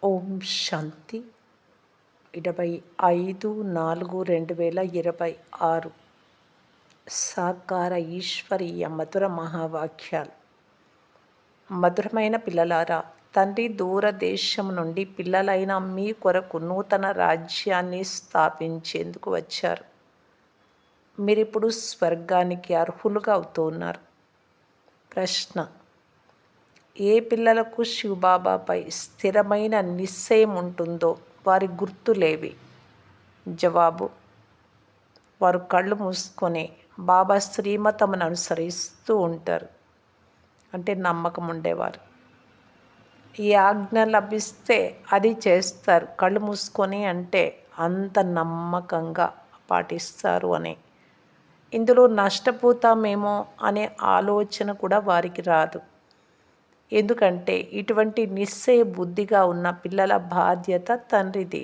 ఓం శాంతి 25/4/2026 సాకార ఈశ్వరీయ మధుర మహావాక్యాలు. మధురమైన పిల్లలారా, తండ్రి దూరదేశం నుండి పిల్లలైన మీ కొరకు నూతన రాజ్యాన్ని స్థాపించేందుకు వచ్చారు. మీరిప్పుడు స్వర్గానికి అర్హులుగా అవుతున్నారు. ప్రశ్న: ఏ పిల్లలకు శివబాబాపై స్థిరమైన నిశ్చయం ఉంటుందో వారి గుర్తులేవి? జవాబు: వారు కళ్ళు మూసుకొని బాబా శ్రీమతమును అనుసరిస్తూ ఉంటారు. అంటే నమ్మకం ఉండేవారు. ఈ ఆజ్ఞ లభిస్తే అది చేస్తారు. కళ్ళు మూసుకొని అంటే అంత నమ్మకంగా పాటిస్తారు అని. ఇందులో నష్టపోతామేమో అనే ఆలోచన కూడా వారికి రాదు. ఎందుకంటే ఇటువంటి నిశ్చయ బుద్ధిగా ఉన్న పిల్లల బాధ్యత తండ్రిది.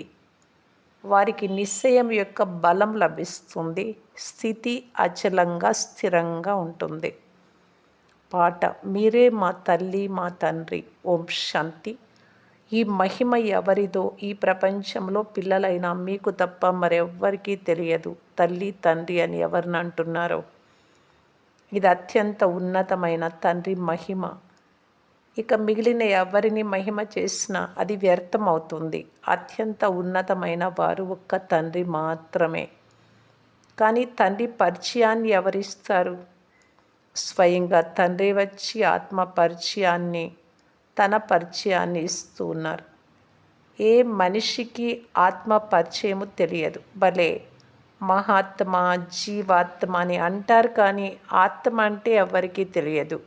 వారికి నిశ్చయం యొక్క బలం లభిస్తుంది. స్థితి అచలంగా స్థిరంగా ఉంటుంది. పాట: మీరే మా తల్లి మా తండ్రి. ఓం శాంతి. ఈ మహిమ ఎవరిదో ఈ ప్రపంచంలో పిల్లలైనా మీకు తప్ప మరెవ్వరికీ తెలియదు. తల్లి తండ్రి అని ఎవరిని అంటున్నారో ఇది అత్యంత ఉన్నతమైన తండ్రి మహిమ. ఇక మిగిలిన ఎవరిని మహిమ చేసినా అది వ్యర్థమవుతుంది. అత్యంత ఉన్నతమైన వారు ఒక్క తండ్రి మాత్రమే. కానీ తండ్రి పరిచయాన్ని ఎవరిస్తారు? స్వయంగా తండ్రి వచ్చి ఆత్మ పరిచయాన్ని, తన పరిచయాన్ని ఇస్తూ ఉన్నారు. ఏ మనిషికి ఆత్మ పరిచయము తెలియదు. భలే మహాత్మ, జీవాత్మ అని అంటారు, కానీ ఆత్మ అంటే ఎవరికీ తెలియదు.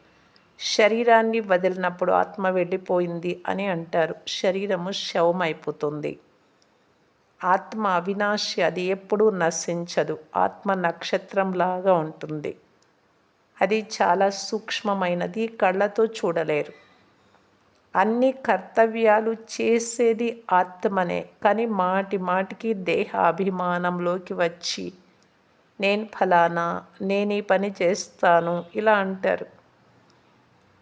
శరీరాన్ని వదిలినప్పుడు ఆత్మ వెళ్ళిపోయింది అని అంటారు. శరీరము శవమైపోతుంది. ఆత్మ అవినాశి, అది ఎప్పుడూ నశించదు. ఆత్మ నక్షత్రంలాగా ఉంటుంది. అది చాలా సూక్ష్మమైనది, కళ్ళతో చూడలేరు. అన్ని కర్తవ్యాలు చేసేది ఆత్మనే. కానీ మాటి మాటికి దేహ అభిమానంలోకి వచ్చి నేను ఫలానా, నేను ఈ పని చేస్తాను ఇలా అంటారు.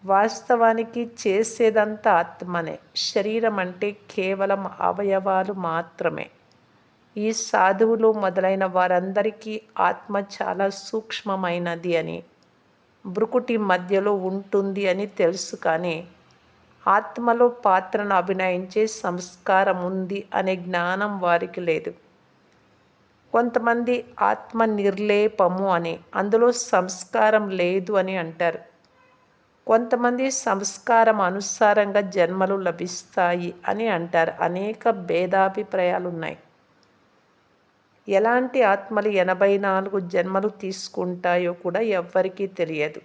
వాస్తవానికి చేసేదంతా ఆత్మనే. శరీరం అంటే కేవలం అవయవాలు మాత్రమే. ఈ సాధువులు మొదలైన వారందరికీ ఆత్మ చాలా సూక్ష్మమైనది అని, భృకుటి మధ్యలో ఉంటుంది అని తెలుసు. కానీ ఆత్మలో పాత్రను అభినయించే సంస్కారం ఉంది అనే జ్ఞానం వారికి లేదు. కొంతమంది ఆత్మ నిర్లేపము అని, అందులో సంస్కారం లేదు అని అంటారు. కొంతమంది సంస్కారం అనుసారంగా జన్మలు లభిస్తాయి అని అంటారు. అనేక భేదాభిప్రాయాలు ఉన్నాయి. ఎలాంటి ఆత్మలు 84 జన్మలు తీసుకుంటాయో కూడా ఎవ్వరికీ తెలియదు.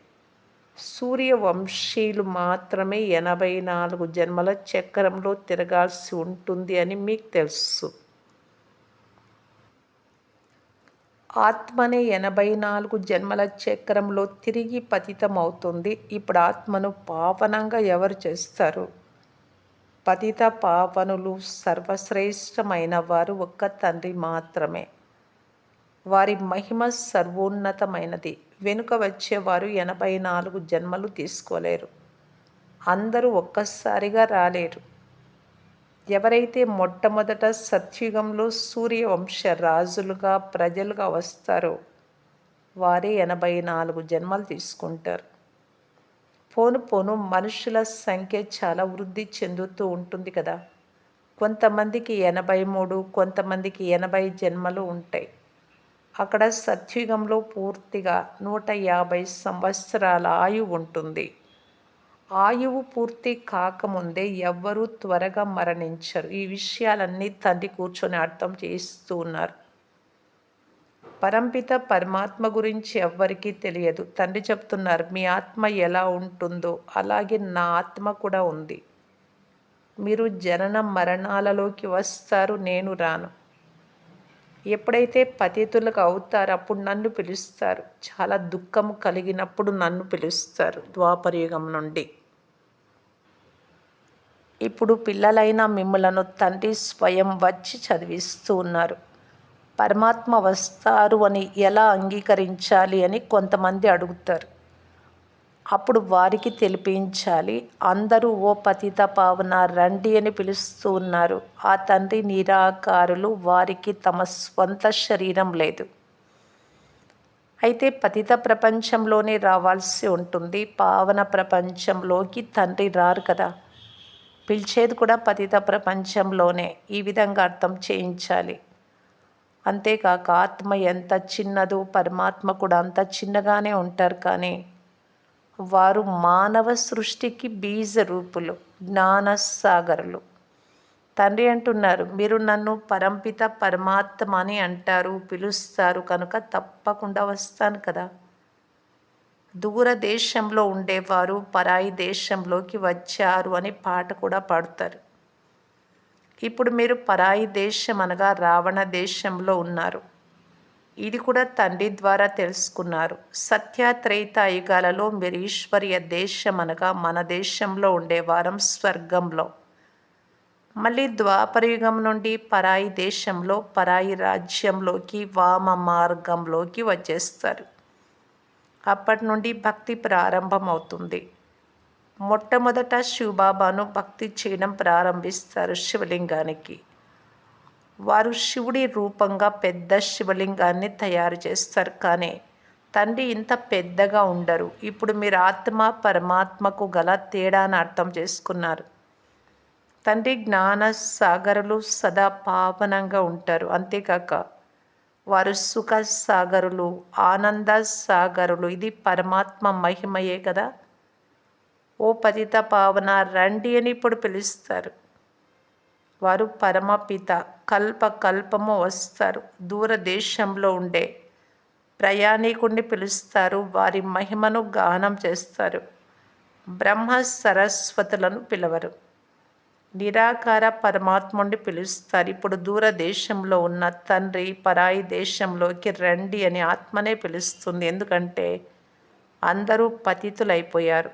సూర్యవంశీయులు మాత్రమే 84 జన్మల చక్రంలో తిరగాల్సి ఉంటుంది అని మీకు తెలుసు. ఆత్మనే 84 జన్మల చక్రంలో తిరిగి పతితమవుతుంది. ఇప్పుడు ఆత్మను పావనంగా ఎవరు చేస్తారు? పతిత పావనులు సర్వశ్రేష్టమైన వారు ఒక్క తండ్రి మాత్రమే. వారి మహిమ సర్వోన్నతమైనది. వెనుక వచ్చేవారు 84 జన్మలు తీసుకోలేరు. అందరూ ఒక్కసారిగా రాలేరు. ఎవరైతే మొట్టమొదట సత్యుగంలో సూర్యవంశ రాజులుగా, ప్రజలుగా వస్తారో వారే 84 జన్మలు తీసుకుంటారు. పోను పోను మనుషుల సంఖ్య చాలా వృద్ధి చెందుతూ ఉంటుంది కదా. కొంతమందికి 83, కొంతమందికి 80 జన్మలు ఉంటాయి. అక్కడ సత్యుగంలో పూర్తిగా 150 సంవత్సరాల ఆయువు ఉంటుంది. ఆయువు పూర్తి కాకముందే ఎవ్వరూ త్వరగా మరణించరు. ఈ విషయాలన్నీ తండ్రి కూర్చొని అర్థం చేస్తూ ఉన్నారు. పరంపిత పరమాత్మ గురించి ఎవ్వరికీ తెలియదు. తండ్రి చెప్తున్నారు, మీ ఆత్మ ఎలా ఉంటుందో అలాగే నా ఆత్మ కూడా ఉంది. మీరు జనన మరణాలలోకి వస్తారు, నేను రాను. ఎప్పుడైతే పతితులకు అవుతారో అప్పుడు నన్ను పిలుస్తారు. చాలా దుఃఖం కలిగినప్పుడు నన్ను పిలుస్తారు. ద్వాపరయుగం నుండి ఇప్పుడు పిల్లలైన మిమ్ములను తండ్రి స్వయం వచ్చి చదివిస్తూ ఉన్నారు. పరమాత్మ వస్తారు అని ఎలా అంగీకరించాలి అని కొంతమంది అడుగుతారు. అప్పుడు వారికి తెలిపించాలి. అందరూ ఓ పతిత పావన రండి అని పిలుస్తూ ఉన్నారు. ఆ తండ్రి నిరాకారులు, వారికి తమ స్వంత శరీరం లేదు. అయితే పతిత ప్రపంచంలోనే రావాల్సి ఉంటుంది. పావన ప్రపంచంలోకి తండ్రి రారు కదా. పిలిచేది కూడా పతిత ప్రపంచంలోనే. ఈ విధంగా అర్థం చేయించాలి. అంతేకాక ఆత్మ ఎంత చిన్నదో పరమాత్మ కూడా అంత చిన్నగానే ఉంటారు. కానీ వారు మానవ సృష్టికి బీజ రూపులు, జ్ఞానసాగరులు. తండ్రి అంటున్నారు, మీరు నన్ను పరంపిత పరమాత్మ అని అంటారు, పిలుస్తారు కనుక తప్పకుండా వస్తాను కదా. దూరదేశంలో ఉండేవారు పరాయి దేశంలోకి వచ్చారు అని పాట కూడా పాడుతారు. ఇప్పుడు మీరు పరాయి దేశం అనగా రావణ దేశంలో ఉన్నారు. ఇది కూడా తండ్రి ద్వారా తెలుసుకున్నారు. సత్యత్రేతాయుగాలలో మీరు ఈశ్వర్య దేశం అనగా మన దేశంలో ఉండేవారం స్వర్గంలో. మళ్ళీ ద్వాపరయుగం నుండి పరాయి దేశంలో పరాయి రాజ్యంలోకి వామ మార్గంలోకి వచ్చేస్తారు. అప్పటి నుండి భక్తి ప్రారంభమవుతుంది. మొట్టమొదట శివబాబాను భక్తి చేయడం ప్రారంభిస్తారు శివలింగానికి. వారు శివుడి రూపంగా పెద్ద శివలింగాన్ని తయారు చేస్తారు. కానీ తండ్రి ఇంత పెద్దగా ఉండరు. ఇప్పుడు మీరు ఆత్మ పరమాత్మకు గల తేడాను అర్థం చేసుకున్నారు. తండ్రి జ్ఞాన సాగరులు, సదా పావనంగా ఉంటారు. అంతేకాక వారు సుఖ సాగరులు, ఆనంద సాగరులు. ఇది పరమాత్మ మహిమయే కదా. ఓ పతిత పావన రండి అని ఇప్పుడు పిలుస్తారు. వారు పరమపిత, కల్ప కల్పము వస్తారు. దూరదేశంలో ఉండే ప్రయాణికుడిని పిలుస్తారు. వారి మహిమను గానం చేస్తారు. బ్రహ్మ సరస్వతులను పిలవరు. నిరాకార పరమాత్ముడిని పిలుస్తారు. ఇప్పుడు దూరదేశంలో ఉన్న తండ్రి పరాయి దేశంలోకి రండి అని ఆత్మనే పిలుస్తుంది. ఎందుకంటే అందరూ పతితులైపోయారు.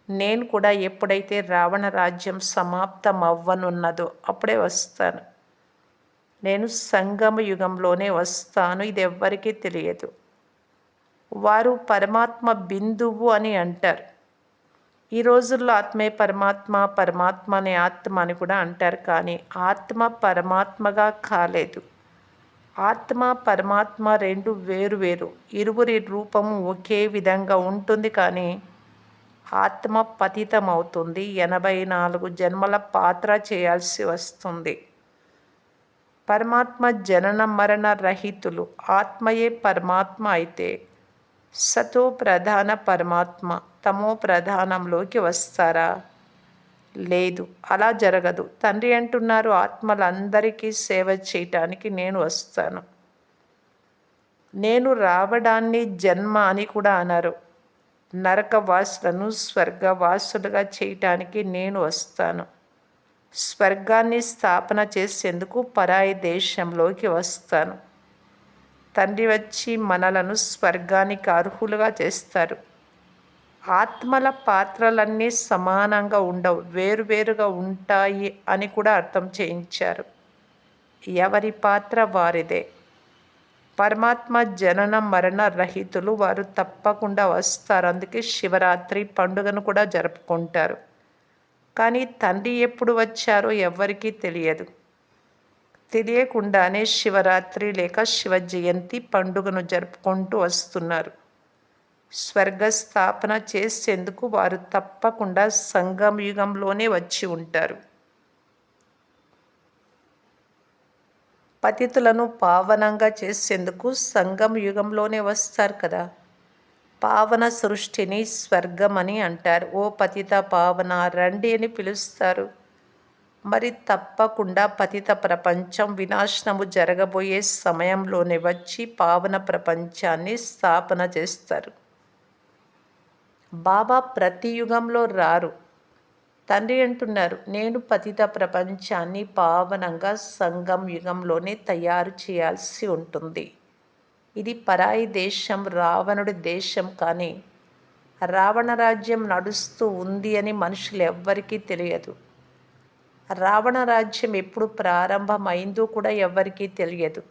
నేను కూడా ఎప్పుడైతే రావణ రాజ్యం సమాప్తం అవ్వనున్నదో అప్పుడే వస్తాను. నేను సంగమ యుగంలోనే వస్తాను. ఇది ఎవ్వరికీ తెలియదు. వారు పరమాత్మ బిందువు అని అంటారు. ఈ రోజుల్లో ఆత్మే పరమాత్మ, పరమాత్మ అనే ఆత్మ అని కూడా అంటారు. కానీ ఆత్మ పరమాత్మగా కాలేదు. ఆత్మ పరమాత్మ రెండు వేరు వేరు. ఇరువురి రూపము ఒకే విధంగా ఉంటుంది. కానీ ఆత్మ పతితమవుతుంది. 84 జన్మల పాత్ర చేయాల్సి వస్తుంది. పరమాత్మ జనన మరణ రహితులు. ఆత్మయే పరమాత్మ అయితే సతో ప్రధాన పరమాత్మ తమో ప్రధానంలోకి వస్తారా? లేదు, అలా జరగదు. తండ్రి అంటున్నారు, ఆత్మలందరికీ సేవ చేయటానికి నేను వస్తాను. నేను రావడాన్ని జన్మ అని కూడా అన్నారు. నరకవాసులను స్వర్గవాసులుగా చేయటానికి నేను వస్తాను. స్వర్గాన్ని స్థాపన చేసేందుకు పరాయి దేశంలోకి వస్తాను. తండ్రి వచ్చి మనలను స్వర్గానికి అర్హులుగా చేస్తారు. ఆత్మల పాత్రలన్నీ సమానంగా ఉండవు, వేరువేరుగా ఉంటాయి అని కూడా అర్థం చేయించారు. ఎవరి పాత్ర వారిదే. పరమాత్మ జనన మరణ రహితులు. వారు తప్పకుండా వస్తారు. అందుకే శివరాత్రి పండుగను కూడా జరుపుకుంటారు. కానీ తండ్రి ఎప్పుడు వచ్చారో ఎవ్వరికీ తెలియదు. తెలియకుండానే శివరాత్రి లేక శివ జయంతి పండుగను జరుపుకుంటూ వస్తున్నారు. స్వర్గస్థాపన చేసేందుకు వారు తప్పకుండా సంగమయుగంలోనే వచ్చి ఉంటారు. పతితులను పావనంగా చేసేందుకు సంగమ యుగంలోనే వస్తారు కదా. పావన సృష్టిని స్వర్గం అని అంటారు. ఓ పతిత పావన రండి అని పిలుస్తారు. మరి తప్పకుండా పతిత ప్రపంచం వినాశనము జరగబోయే సమయంలోనే వచ్చి పావన ప్రపంచాన్ని స్థాపన చేస్తారు. బాబా ప్రతి యుగంలో రారు. తండ్రి అంటున్నారు, నేను పతిత ప్రపంచాన్ని పావనంగా సంగం యుగంలోనే తయారు చేయాల్సి ఉంటుంది. ఇది పరాయి దేశం, రావణుడి దేశం. కానీ రావణ రాజ్యం నడుస్తూ ఉంది అని మనుషులు ఎవ్వరికీ తెలియదు. రావణ రాజ్యం ఎప్పుడు ప్రారంభమైందో కూడా ఎవ్వరికీ తెలియదు.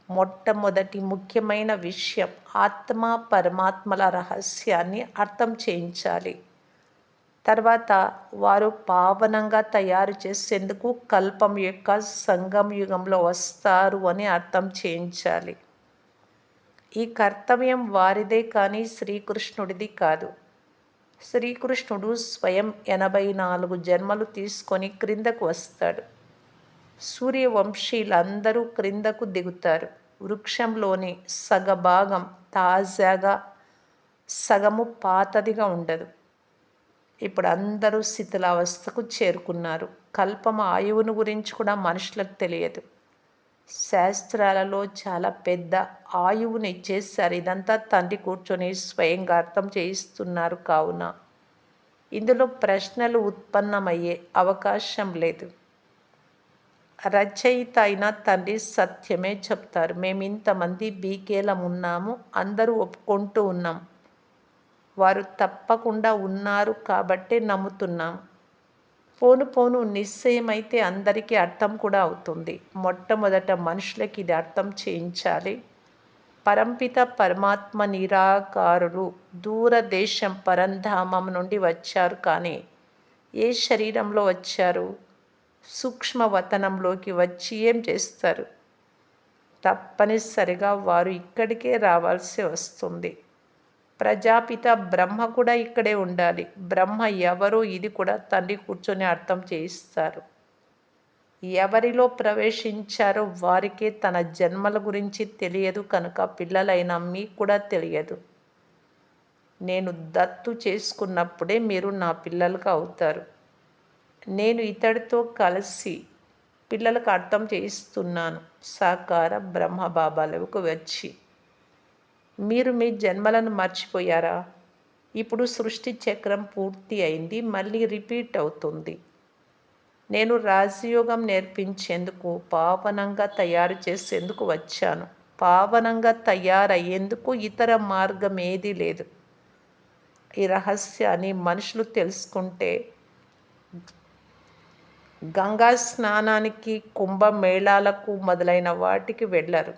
మొట్టమొదటి ముఖ్యమైన విషయం ఆత్మ పరమాత్మల రహస్యాన్ని అర్థం చేయించాలి. తర్వాత వారు పావనంగా తయారు చేసేందుకు కల్పం యొక్క సంగం యుగంలో వస్తారు అని అర్థం చేయించాలి. ఈ కర్తవ్యం వారిదే కానీ శ్రీకృష్ణుడిది కాదు. శ్రీకృష్ణుడు స్వయం 84 జన్మలు తీసుకొని క్రిందకు వస్తాడు. సూర్యవంశీయులందరూ క్రిందకు దిగుతారు. వృక్షంలోని సగభాగం తాజాగా, సగము పాతదిగా ఉండదు. ఇప్పుడు అందరూ శిథిలావస్థకు చేరుకున్నారు. కల్పం ఆయువును గురించి కూడా మనుషులకు తెలియదు. శాస్త్రాలలో చాలా పెద్ద ఆయువుని ఇచ్చేసారు. ఇదంతా తండ్రి కూర్చొని స్వయంగా అర్థం చేయిస్తున్నారు. కావున ఇందులో ప్రశ్నలు ఉత్పన్నమయ్యే అవకాశం లేదు. రచయిత అయిన తండ్రి సత్యమే చెప్తారు. మేమింతమంది బీకేలం ఉన్నాము, అందరూ ఒప్పుకుంటూ ఉన్నాం. వారు తప్పకుండా ఉన్నారు కాబట్టే నమ్ముతున్నాం. పోను పోను నిశ్చయమైతే అందరికీ అర్థం కూడా అవుతుంది. మొట్టమొదట మనుషులకి ఇది అర్థం చేయించాలి. పరంపిత పరమాత్మ నిరాకారులు దూరదేశం పరంధామం నుండి వచ్చారు. కానీ ఏ శరీరంలో వచ్చారు? సూక్ష్మవతనంలోకి వచ్చి ఏం చేస్తారు? తప్పనిసరిగా వారు ఇక్కడికే రావాల్సి వస్తుంది. ప్రజాపిత బ్రహ్మ కూడా ఇక్కడే ఉండాలి. బ్రహ్మ ఎవరో ఇది కూడా తండ్రి కూర్చొని అర్థం చేయిస్తారు. ఎవరిలో ప్రవేశించారో వారికే తన జన్మల గురించి తెలియదు కనుక పిల్లలైన మీకు కూడా తెలియదు. నేను దత్తు చేసుకున్నప్పుడే మీరు నా పిల్లలుగా అవుతారు. నేను ఇతడితో కలిసి పిల్లలకు అర్థం చేయిస్తున్నాను. సాకార బ్రహ్మ బాబాలకు వచ్చి మీరు మీ జన్మలను మర్చిపోయారా? ఇప్పుడు సృష్టి చక్రం పూర్తి అయింది, మళ్ళీ రిపీట్ అవుతుంది. నేను రాజయోగం నేర్పించేందుకు, పావనంగా తయారు చేసేందుకు వచ్చాను. పావనంగా తయారయ్యేందుకు ఇతర మార్గం ఏదీ లేదు. ఈ రహస్యాన్ని మనుషులు తెలుసుకుంటే గంగా స్నానానికి, కుంభమేళాలకు మొదలైన వాటికి వెళ్ళరు.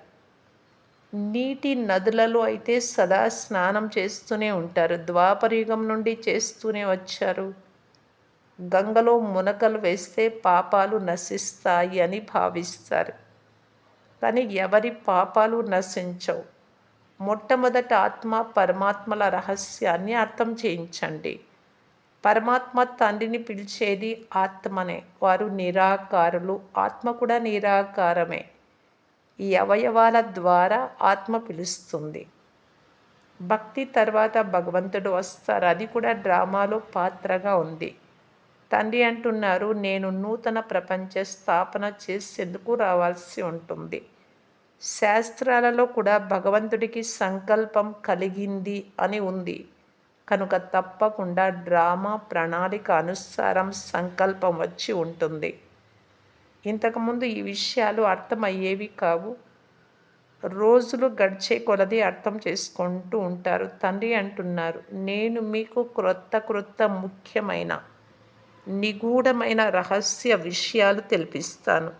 నీటి నదులలో అయితే సదా స్నానం చేస్తూనే ఉంటారు. ద్వాపరయుగం నుండి చేస్తూనే వచ్చారు. గంగలో మునకలు వేస్తే పాపాలు నశిస్తాయి అని భావిస్తారు. కానీ ఎవరి పాపాలు నశించవు. మొట్టమొదట ఆత్మ పరమాత్మల రహస్యాన్ని అర్థం చేయించండి. పరమాత్మ తండ్రిని పిలిచేది ఆత్మనే. వారు నిరాకారులు. ఆత్మ కూడా నిరాకారమే. ఈ అవయవాల ద్వారా ఆత్మ పిలుస్తుంది. భక్తి తర్వాత భగవంతుడు వస్తారు. అది కూడా డ్రామాలో పాత్రగా ఉంది. తండ్రి అంటున్నారు, నేను నూతన ప్రపంచ స్థాపన చేసేందుకు రావాల్సి ఉంటుంది. శాస్త్రాలలో కూడా భగవంతుడికి సంకల్పం కలిగింది అని ఉంది. కనుక తప్పకుండా డ్రామా ప్రణాళిక అనుసారం సంకల్పం వచ్చి ఉంటుంది. ఇంతకుముందు ఈ విషయాలు అర్థమయ్యేవి కావు. రోజులు గడిచే కొలది అర్థం చేసుకుంటూ ఉంటారు. తండ్రి అంటున్నారు, నేను మీకు క్రొత్త ముఖ్యమైన నిగూఢమైన రహస్య విషయాలు తెలిపిస్తాను.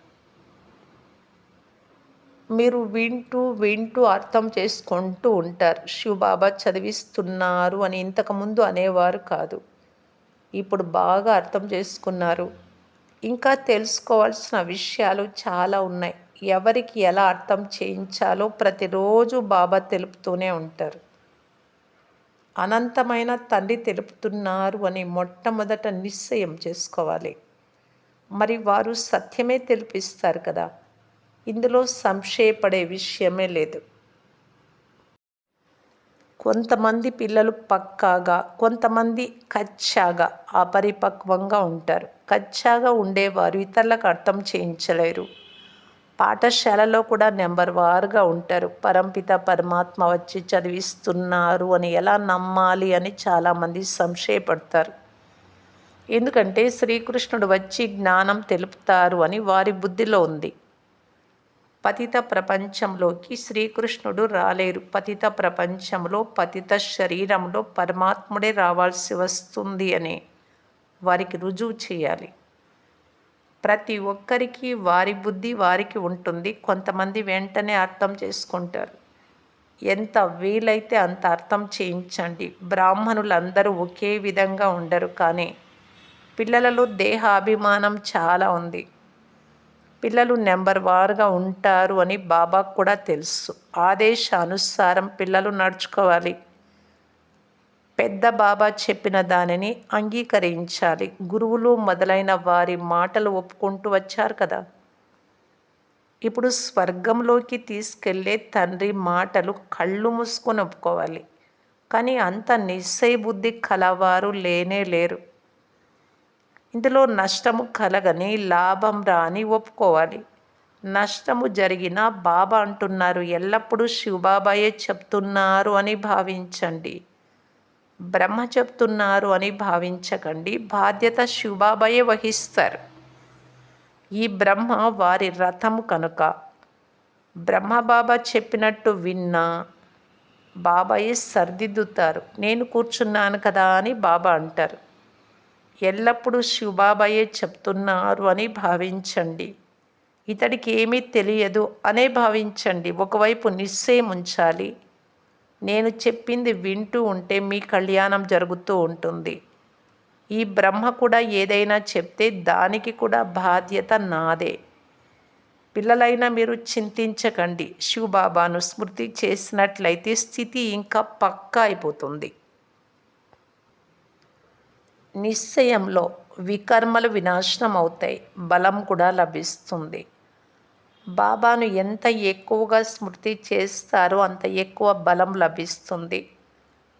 మీరు వింటూ అర్థం చేసుకుంటూ ఉంటారు. శివబాబా చదివిస్తున్నారు అని ఇంతకుముందు అనేవారు కాదు. ఇప్పుడు బాగా అర్థం చేసుకున్నారు. ఇంకా తెలుసుకోవాల్సిన విషయాలు చాలా ఉన్నాయి. ఎవరికి ఎలా అర్థం చేయించాలో ప్రతిరోజు బాబా తెలుపుతూనే ఉంటారు. అనంతమైన తండ్రి తెలుపుతున్నారు అని మొట్టమొదట నిశ్చయం చేసుకోవాలి. మరి వారు సత్యమే తెలిపిస్తారు కదా. ఇందులో సంశయపడే విషయమే లేదు. కొంతమంది పిల్లలు పక్కాగా, కొంతమంది కచ్చాగా, అపరిపక్వంగా ఉంటారు. కచ్చాగా ఉండేవారు ఇతరులకు అర్థం చేయించలేరు. పాఠశాలలో కూడా నెంబర్ వారుగా ఉంటారు. పరంపిత పరమాత్మ వచ్చి చదివిస్తున్నారు అని ఎలా నమ్మాలి అని చాలామంది సంశయపడతారు. ఎందుకంటే శ్రీకృష్ణుడు వచ్చి జ్ఞానం తెలుపుతారు అని వారి బుద్ధిలో ఉంది. పతిత ప్రపంచంలోకి శ్రీకృష్ణుడు రాలేరు. పతిత ప్రపంచంలో, పతిత శరీరంలో పరమాత్ముడే రావాల్సి వస్తుంది అని వారికి రుజువు చేయాలి. ప్రతి ఒక్కరికి వారి బుద్ధి వారికి ఉంటుంది. కొంతమంది వెంటనే అర్థం చేసుకుంటారు. ఎంత వీలైతే అంత అర్థం చేయించండి. బ్రాహ్మణులందరూ ఒకే విధంగా ఉండరు. కానీ పిల్లలలో దేహాభిమానం చాలా ఉంది. పిల్లలు నెంబర్ వారుగా ఉంటారు అని బాబాకు కూడా తెలుసు. ఆదేశానుసారం పిల్లలు నడుచుకోవాలి. పెద్ద బాబా చెప్పిన దానిని అంగీకరించాలి. గురువులు మొదలైన వారి మాటలు ఒప్పుకుంటూ వచ్చారు కదా. ఇప్పుడు స్వర్గంలోకి తీసుకెళ్లే తండ్రి మాటలు కళ్ళు మూసుకొని ఒప్పుకోవాలి. కానీ అంత నిశ్చయ బుద్ధి కలవారు లేనే లేరు. ఇందులో నష్టము కలగని లాభం రాని ఒప్పుకోవాలి. నష్టము జరిగినా బాబా అంటున్నారు, ఎల్లప్పుడూ శివబాబాయే చెప్తున్నారు అని భావించండి. బ్రహ్మ చెప్తున్నారు అని భావించకండి. బాధ్యత శివబాబాయే వహిస్తారు. ఈ బ్రహ్మ వారి రథము కనుక బ్రహ్మబాబా చెప్పినట్టు విన్నా బాబాయే సర్దిద్దుతారు. నేను కూర్చున్నాను కదా అని బాబా అంటారు. ఎల్లప్పుడూ శివబాబాయే చెప్తున్నారు అని భావించండి. ఇతడికి ఏమీ తెలియదు అనే భావించండి. ఒకవైపు నిశ్చయం ఉంచాలి. నేను చెప్పింది వింటూ ఉంటే మీ కళ్యాణం జరుగుతూ ఉంటుంది. ఈ బ్రహ్మ కూడా ఏదైనా చెప్తే దానికి కూడా బాధ్యత నాదే. పిల్లలైనా మీరు చింతించకండి. శివబాబాను స్మృతి చేసినట్లయితే స్థితి ఇంకా పక్కా అయిపోతుంది. నిశ్చయంలో వికర్మలు వినాశనం అవుతాయి. బలం కూడా లభిస్తుంది. బాబాను ఎంత ఎక్కువగా స్మృతి చేస్తారో అంత ఎక్కువ బలం లభిస్తుంది.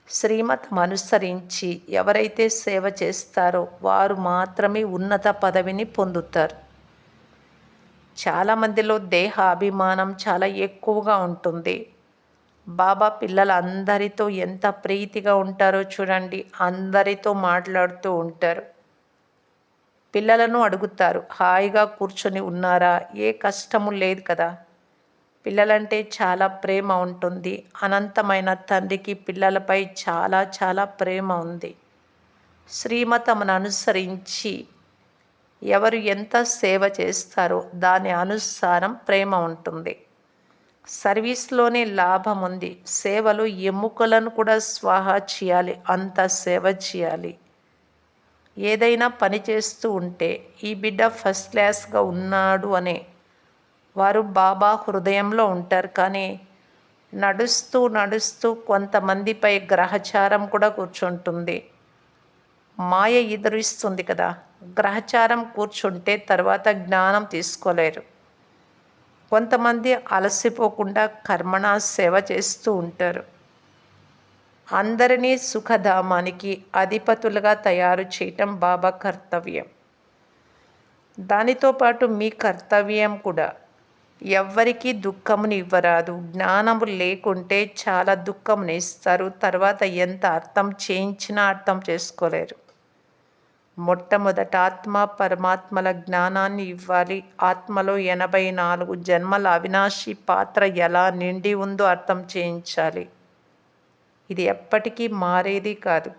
శ్రీమతం అనుసరించి ఎవరైతే సేవ చేస్తారో వారు మాత్రమే ఉన్నత పదవిని పొందుతారు. చాలామందిలో దేహ అభిమానం చాలా ఎక్కువగా ఉంటుంది. బాబా పిల్లలందరితో ఎంత ప్రీతిగా ఉంటారో చూడండి. అందరితో మాట్లాడుతూ ఉంటారు. పిల్లలను అడుగుతారు, హాయిగా కూర్చొని ఉన్నారా? ఏ కష్టము లేదు కదా. పిల్లలంటే చాలా ప్రేమ ఉంటుంది. అనంతమైన తండ్రికి పిల్లలపై చాలా చాలా ప్రేమ ఉంది. శ్రీమతమును అనుసరించి ఎవరు ఎంత సేవ చేస్తారో దాని అనుసారం ప్రేమ ఉంటుంది. సర్వీస్లోనే లాభం ఉంది. సేవలో ఎముకలను కూడా స్వాహా చేయాలి. అంత సేవ చేయాలి. ఏదైనా పని చేస్తూ ఉంటే ఈ బిడ్డ ఫస్ట్ క్లాస్గా ఉన్నాడు అనే వారు బాబా హృదయంలో ఉంటారు. కానీ నడుస్తూ నడుస్తూ కొంతమందిపై గ్రహచారం కూడా కూర్చుంటుంది. మాయ ఎదురిస్తుంది కదా. గ్రహచారం కూర్చుంటే తర్వాత జ్ఞానం తీసుకోలేరు. కొంతమంది అలసిపోకుండా కర్మణ సేవ చేస్తూ ఉంటారు. అందరినీ సుఖధామానికి అధిపతులుగా తయారు చేయటం బాబా కర్తవ్యం. దానితో పాటు మీ కర్తవ్యం కూడా. ఎవ్వరికీ దుఃఖముని ఇవ్వరాదు. జ్ఞానము లేకుంటే చాలా దుఃఖముని ఇస్తారు. తర్వాత ఎంత అర్థం చేయించినా అర్థం చేసుకోలేరు. మొట్టమొదట ఆత్మ పరమాత్మల జ్ఞానాన్ని ఇవ్వాలి. ఆత్మలో 84 జన్మల అవినాశి పాత్ర ఎలా నిండి ఉందో అర్థం చేయించాలి. ఇది ఎప్పటికీ మారేది కాదు.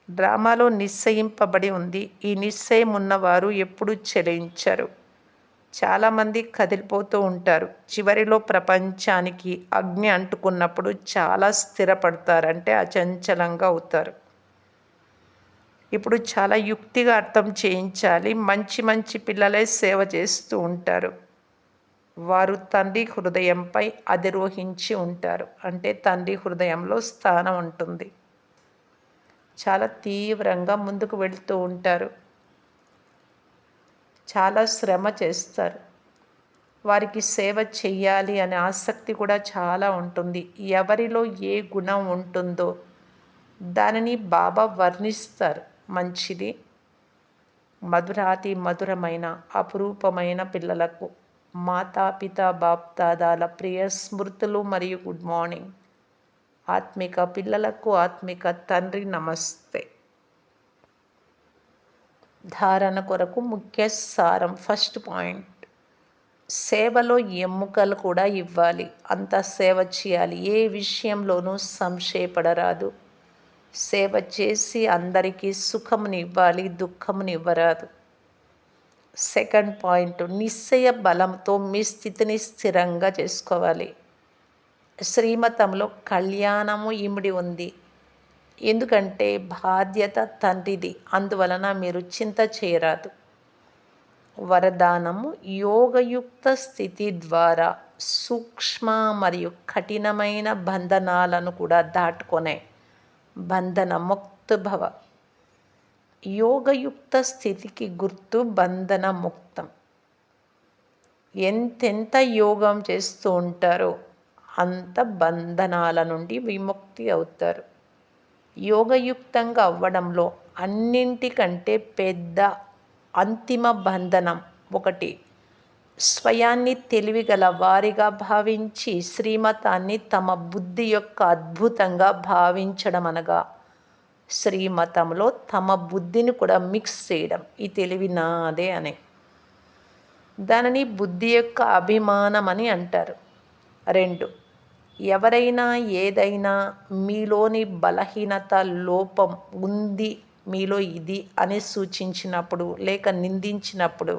డ్రామాలో నిశ్చయింపబడి ఉంది. ఈ నిశ్చయం ఉన్నవారు ఎప్పుడూ చలించరు. చాలామంది కదిలిపోతూ ఉంటారు. చివరిలో ప్రపంచానికి అగ్ని అంటుకున్నప్పుడు చాలా స్థిరపడతారంటే అచంచలంగా అవుతారు. ఇప్పుడు చాలా యుక్తిగా అర్థం చేయించాలి. మంచి మంచి పిల్లలే సేవ చేస్తూ ఉంటారు. వారు తండ్రి హృదయంపై అధిరోహించి ఉంటారు. అంటే తండ్రి హృదయంలో స్థానం ఉంటుంది. చాలా తీవ్రంగా ముందుకు వెళుతూ ఉంటారు. చాలా శ్రమ చేస్తారు. వారికి సేవ చెయ్యాలి అనే ఆసక్తి కూడా చాలా ఉంటుంది. ఎవరిలో ఏ గుణం ఉంటుందో దానిని బాబా వర్ణిస్తారు. మంచిది, మధురాతి మధురమైన అపురూపమైన పిల్లలకు మాతాపిత బాప్దాదాల ప్రియ స్మృతులు మరియు గుడ్ మార్నింగ్. ఆత్మిక పిల్లలకు ఆత్మిక తండ్రి నమస్తే. ధారణ కొరకు ముఖ్య సారం. ఫస్ట్ పాయింట్, సేవలో ఎముకలు కూడా ఇవ్వాలి. అంత సేవ చేయాలి. ఏ విషయంలోనూ సంశయపడరాదు. సేవ చేసి అందరికీ సుఖమునివ్వాలి, దుఃఖమునివ్వరాదు. సెకండ్ పాయింట్, నిశ్చయ బలంతో మీ స్థితిని స్థిరంగా చేసుకోవాలి. శ్రీమతంలో కళ్యాణము ఇమిడి ఉంది. ఎందుకంటే బాధ్యత తండ్రిది, అందువలన మీరు చింత చేయరాదు. వరదానము, యోగయుక్త స్థితి ద్వారా సూక్ష్మ మరియు కఠినమైన బంధనాలను కూడా దాటుకొనే బంధన ముక్త భవ. యోగయుక్త స్థితికి గుర్తు బంధన ముక్తం. ఎంతెంత యోగం చేస్తూ ఉంటారో అంత బంధనాల నుండి విముక్తి అవుతారు. యోగయుక్తంగా అవ్వడంలో అన్నింటికంటే పెద్ద అంతిమ బంధనం ఒకటి, స్వయాన్ని తెలివిగల వారిగా భావించి శ్రీమతాన్ని తమ బుద్ధి యొక్క అద్భుతంగా భావించడం, అనగా శ్రీమతంలో తమ బుద్ధిని కూడా మిక్స్ చేయడం. ఈ తెలివి నాదే అని, దానిని బుద్ధి యొక్క అభిమానం అని అంటారు. 2, ఎవరైనా ఏదైనా మీలోని బలహీనత, లోపం ఉంది మీలో ఇది అని సూచించినప్పుడు లేక నిందించినప్పుడు,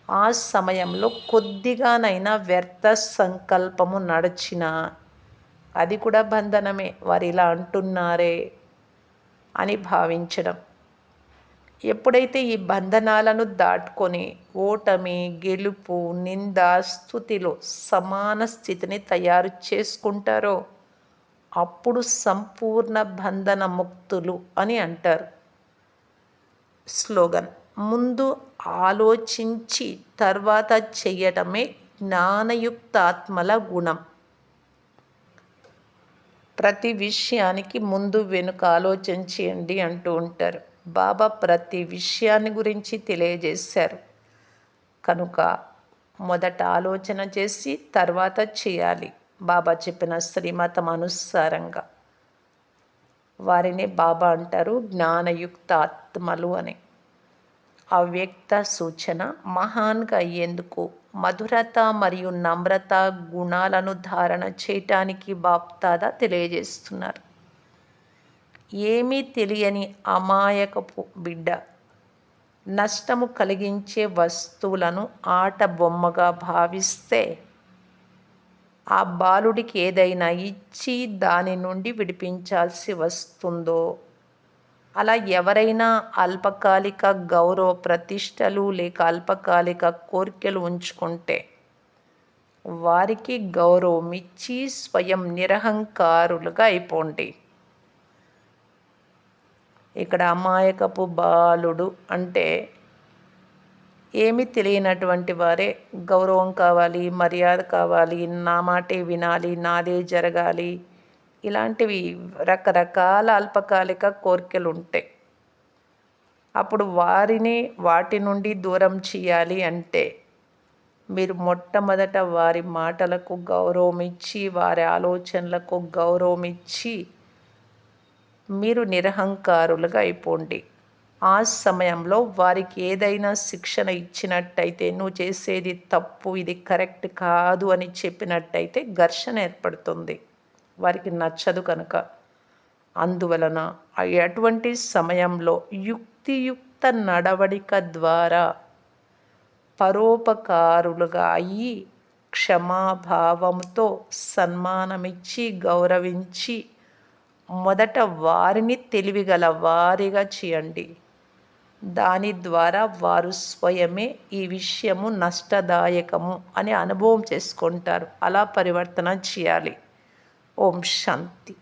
ఆ సమయంలో కొద్దిగానైనా వ్యర్థ సంకల్పము నడిచినా అది కూడా బంధనమే. వారు ఇలా అంటున్నారే అని భావించడం. ఎప్పుడైతే ఈ బంధనాలను దాటుకొని ఓటమి, గెలుపు, నింద, స్థుతిలో సమాన స్థితిని తయారు చేసుకుంటారో అప్పుడు సంపూర్ణ బంధన ముక్తులు అని అంటారు. స్లోగన్, ముందు ఆలోచించి తర్వాత చెయ్యటమే జ్ఞానయుక్త ఆత్మల గుణం. ప్రతి విషయానికి ముందు వెనుక ఆలోచన చేయండి అంటూ ఉంటారు. బాబా ప్రతి విషయాన్ని గురించి తెలియజేశారు కనుక మొదట ఆలోచన చేసి తర్వాత చేయాలి. బాబా చెప్పిన శ్రీమతం అనుసారంగా. వారిని బాబా అంటారు జ్ఞానయుక్త ఆత్మలు అని. అవ్యక్త సూచన, మహాన్గా అయ్యేందుకు మధురత మరియు నమ్రత గుణాలను ధారణ చేయటానికి బాప్దాదా తెలియజేస్తున్నారు. ఏమీ తెలియని అమాయకపు బిడ్డ నష్టము కలిగించే వస్తువులను ఆట బొమ్మగా భావిస్తే ఆ బాలుడికి ఏదైనా ఇచ్చి దాని నుండి విడిపించాల్సి వస్తుందో, అలా ఎవరైనా అల్పకాలిక గౌరవ ప్రతిష్టలు లేక అల్పకాలిక కోరికలు ఉంచుకుంటే వారికి గౌరవం ఇచ్చి స్వయం నిరహంకారులుగా అయిపోండి. ఇక్కడ అమాయకపు బాలుడు అంటే ఏమీ తెలియనటువంటి వారే. గౌరవం కావాలి, మర్యాద కావాలి, నా మాటే వినాలి, నాదే జరగాలి, ఇలాంటివి రకరకాల అల్పకాలిక కోరికలు ఉంటాయి. అప్పుడు వారిని వాటి నుండి దూరం చేయాలి అంటే మీరు మొట్టమొదట వారి మాటలకు గౌరవం ఇచ్చి, వారి ఆలోచనలకు గౌరవం ఇచ్చి మీరు నిరహంకారులుగా అయిపోండి. ఆ సమయంలో వారికి ఏదైనా శిక్షణ ఇచ్చినట్టయితే, నువ్వు చేసేది తప్పు, ఇది కరెక్ట్ కాదు అని చెప్పినట్టయితే ఘర్షణ ఏర్పడుతుంది. వారికి నచ్చదు కనుక. అందువలన అటువంటి సమయంలో యుక్తియుక్త నడవడిక ద్వారా పరోపకారులుగా అయ్యి క్షమాభావంతో సన్మానమిచ్చి గౌరవించి మొదట వారిని తెలివిగల వారిగా చేయండి. దాని ద్వారా వారు స్వయమే ఈ విషయము నష్టదాయకము అని అనుభవం చేసుకుంటారు. అలా పరివర్తన చేయాలి. ఓం శాంతి.